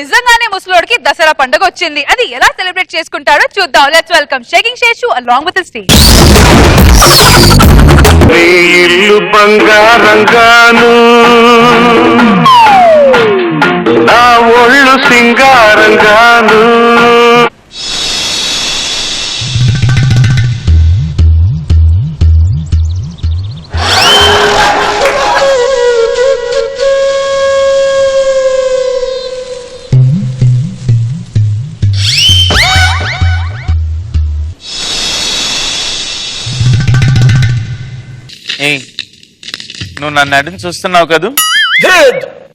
నిజంగానే ముసలోడికి దసరా పండుగ వచ్చింది. అది ఎలా సెలబ్రేట్ చేసుకుంటాడో చూద్దాం. Let's welcome shaking Seshu along with the stage. ఇల్లు బంగారంగాను నా ఒళ్ళు సింగారంగాను నువ్వు నన్ను అడిగి చూస్తున్నావు కదూ?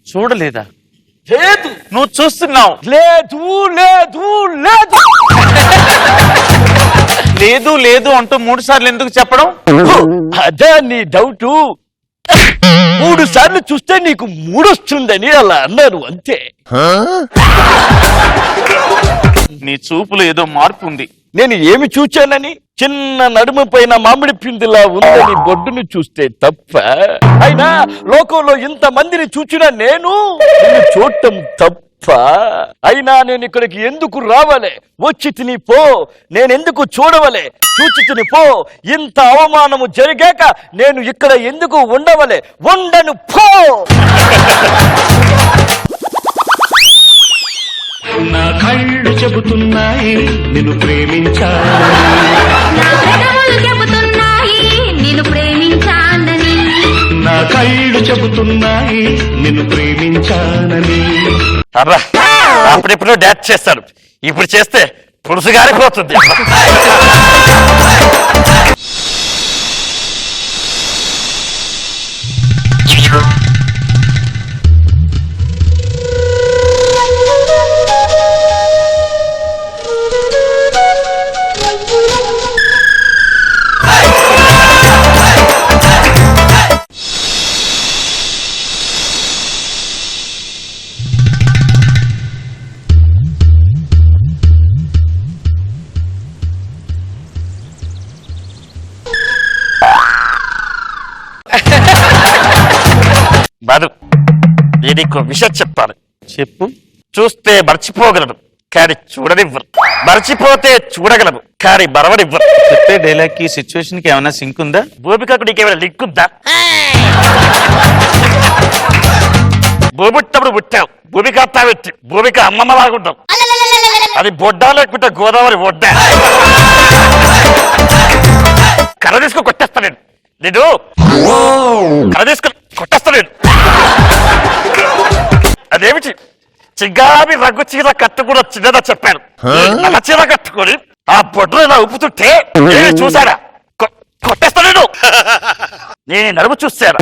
చూడలేదా? లేదు. నువ్వు చూస్తున్నావు. లేదు లేదు లేదు లేదు లేదు అంటూ 3 సార్లు ఎందుకు చెప్పడం? అదే నీ డౌట్. 3 సార్లు చూస్తే నీకు 3 వస్తుందని అలా అన్నారు అంతే. నీ చూపులో ఏదో మార్పు ఉంది. నేను ఏమి చూచానని? చిన్న నడుము పైన మామిడి పిండిలా ఉందని బొడ్డును చూస్తే తప్ప? అయినా లోకంలో ఇంత మందిని చూచినా నేను చూడటం తప్ప? అయినా నేను ఇక్కడికి ఎందుకు రావాలే? వచ్చి తిని పో. నేనెందుకు చూడవలే? చూచి తిని పో. ఇంత అవమానము జరిగాక నేను ఇక్కడ ఎందుకు ఉండవలే? ఉండను పో. నా కళ్ళు చెబుతున్నాయి నిన్ను ప్రేమించాలని, నా కళ్ళు చెబుతున్నాయి నిన్ను ప్రేమించాలని. అబ్బా, అప్పుడెప్పుడు డాన్స్ చేస్తాడు, ఇప్పుడు చేస్తే పురుసు గారిపోతుంది. బాదు, నీకు విషయం చెప్తాను. చెప్పు. చూస్తే మర్చిపోగలరు కానీ చూడనివ్వరు, మర్చిపోతే చూడగలరు కానీ మరవనివ్వరు. చెప్పే డైలాగ్ కి సిచ్యువేషన్ కి ఏమైనా సింక్ ఉందా? భూమికకు నీకేమైనా లింక్ ఉందా? భూమిట్టప్పుడు పుట్టావు, భూమిక అత్తావెట్టి, భూమిక అమ్మమ్మలాగుంటావు. అది బొడ్డా లేకుంటే గోదావరి బొడ్డ. కర్ర తీసుకొని కొట్టేస్తా నేను. నేను కర్ర తీసుకొని కొట్టేస్తా నేను. అదేమిటి చిగామి రగ్గు చీర కట్టుకుని చిన్నదా చెప్పాను. నల్ల చీర కట్టుకొని ఆ బొడ్డు ఇలా ఊపుతుంటే నేను చూసాడా? కొట్టేస్తా నేను. నేను నడుము చూసాను.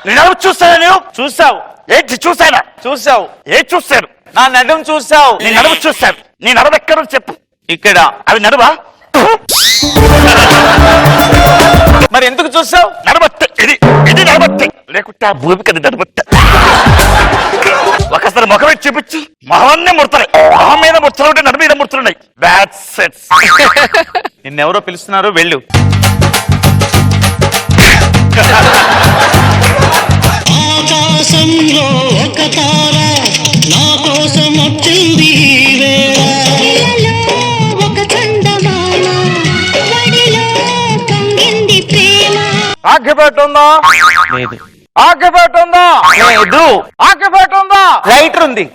నేను నడుము చూసాను. నేను చూసావు ఏంటి? చూసానా? చూసావు. ఏం చూశాను? నా నడుము చూసావు. నేను నడుము చూశాను. నీ నడుము ఎక్కడ చెప్పు. ఇక్కడ. అవి నడువా? మరి ఎందుకు చూసావు? నడబట్టే. ఇది ఇది నడబట్టే లేకుంటే ఆ భూమికి అది నడబట్టే. ఒకసారి ముఖమే చూపించి మొహాన్నే ముడతాయి. మొహం మీద ముడతలు ఉంటే నడు మీద ముడతలున్నాయి. నిన్నెవరో పిలుస్తున్నారు, వెళ్ళు. ఆకాశంలో ఒక తార నా కోసం వచ్చింది. ఆగిపెట్టుందా? లేదు. ఆగిపెట్టుందా? లేదు. ఆగిపెట్టుందా? రైటర్ ఉంది.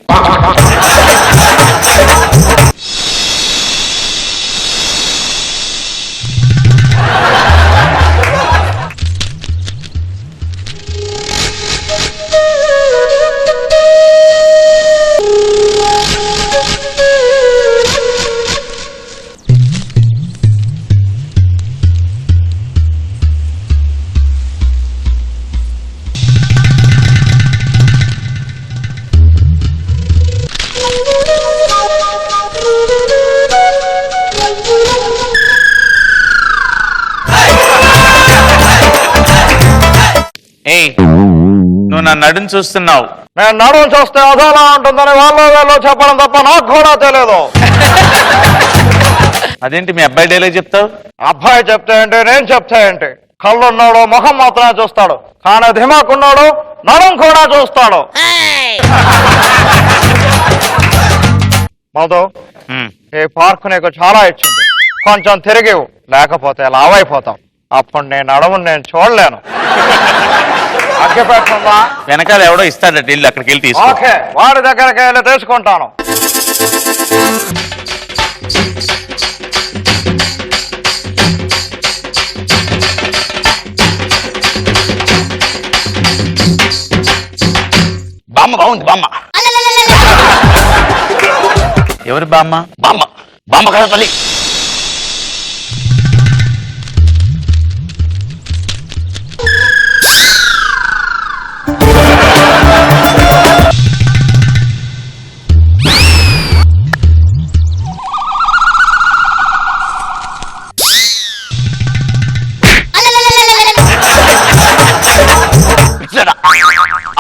నువ్వు నా నడుము చూస్తున్నావు. నేను నడుము చూస్తే అదోలా ఉంటుందని వాళ్ళు చెప్పడం తప్ప నాకు కూడా తెలియదు. అదేంటి మీ అబ్బాయి డైలాగ్ చెప్తావు? అబ్బాయి చెప్తే ఏంటి, నేను చెప్తే ఏంటి? కళ్ళున్నాడు ముఖం మాత్రమే చూస్తాడు, కానీ దిమాకున్నాడు నడుము కూడా చూస్తాడు. మధు ఉమ్. ఈ పార్క్ నీకు చాలా ఇచ్చింది, కొంచెం తిరిగివు, లేకపోతే లావైపోతాం. అప్పుడు నేను నడవను, నేను చూడలేను. అగ్గి పెట్టుకుందా? వెనకాల ఎవడో ఇస్తాడట, ఇల్లు అక్కడికి వెళ్ళి తీసుకో. ఓకే, వాడి దగ్గరికి వెళ్ళి తీసుకుంటాను. బామ్మ బాగుంది, బామ్మ ఎవరి బామ్మ? బామ్మ బామ్మ కదా తల్లి.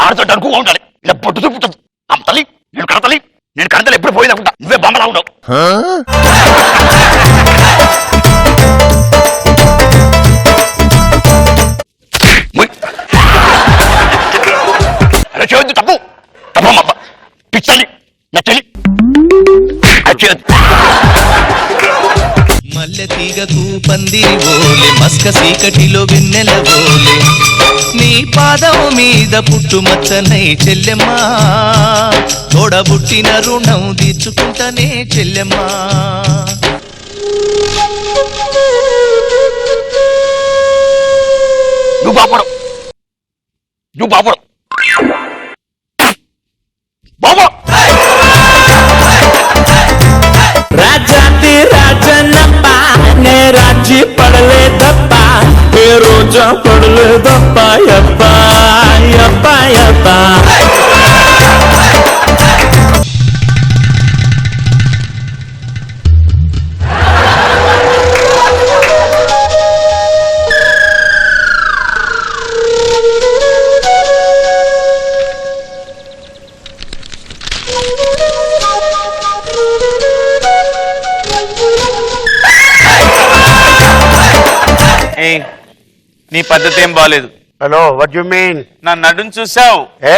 ఆడుతుంటే అనుకో ఉండాలి, ఇలా పొట్టు చూపుతుంది. అమ్మ తల్లి, నేను కడతల్లి, నేను కడతలు ఎప్పుడు పోయిందనుకుంటా, నువ్వే బొమ్మలా ఉండవు. అలా చేయొద్దు, తప్పు తప్పమ్మ, పిచ్చలి నా చెల్లి అది చేయొద్దు. మల్లె తీగకు పందిరి ఓలే, మస్క సీకటిలో వెన్నెల ఓలే, నీ పాదం మీద పుట్టుమచ్చనై చెల్లెమ్మా, తోడబుట్టిన రుణం తీర్చుకుంటనే చెల్లెమ్మా. నువ్వు బాపడు, నువ్వు బాపడు బాబు. రాజాది రాజనప్ప నే రాజీ పడలేదప్ప, ఏ రోజా పడలేదప్ప, యప్ప యప్ప యప్ప. ఏయ్, నీ పద్ధతి ఏం బాలేదు. Hello, what you mean? నా నడుం చూసావు? ఏ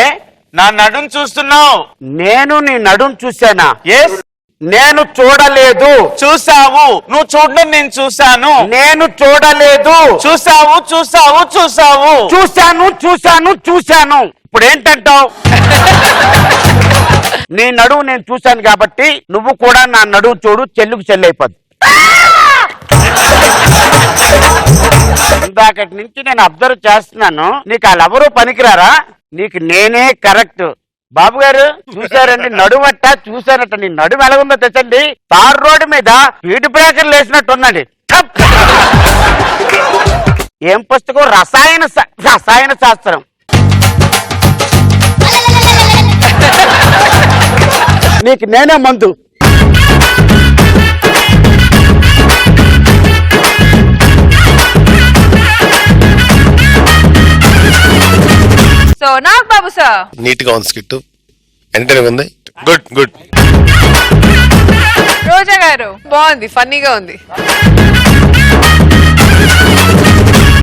నా నడుం చూస్తున్నావు? నేను నీ నడుం చూసానా? ఎస్, నేను చూడలేదు. చూసావు. నువ్వు చూడడం నేను చూశాను. నేను చూడలేదు. చూసావు చూసావు చూసావు. చూశాను చూశాను చూశాను. ఇప్పుడు ఏంటంటావు? నీ నడువు నేను చూశాను కాబట్టి నువ్వు కూడా నా నడువు చూడు, చెల్లుకు చెల్లైపోద్ది. ఇందాకటి నుంచి నేను అబ్జర్వ్ చేస్తున్నాను, నీకు వాళ్ళెవరూ పనికిరారా, నీకు నేనే కరెక్ట్. బాబు గారు చూసారండి, నడుమట్ట చూసారట. నీ నడుము ఎలాగుందో తెచ్చండి. తార్ రోడ్డు మీద స్పీడ్ బ్రేకర్లు వేసినట్టుందండి. ఏం పుస్తకం? రసాయన శాస్త్రం. నీకు నేనే మందు. సో నాగ్ బాబు సార్, నీట్ గా ఉంది స్కిట్, ఎంటర్టైనింగ్ ఉంది, గుడ్ గుడ్. రోజా గారు బాగుంది, ఫన్నీగా ఉంది.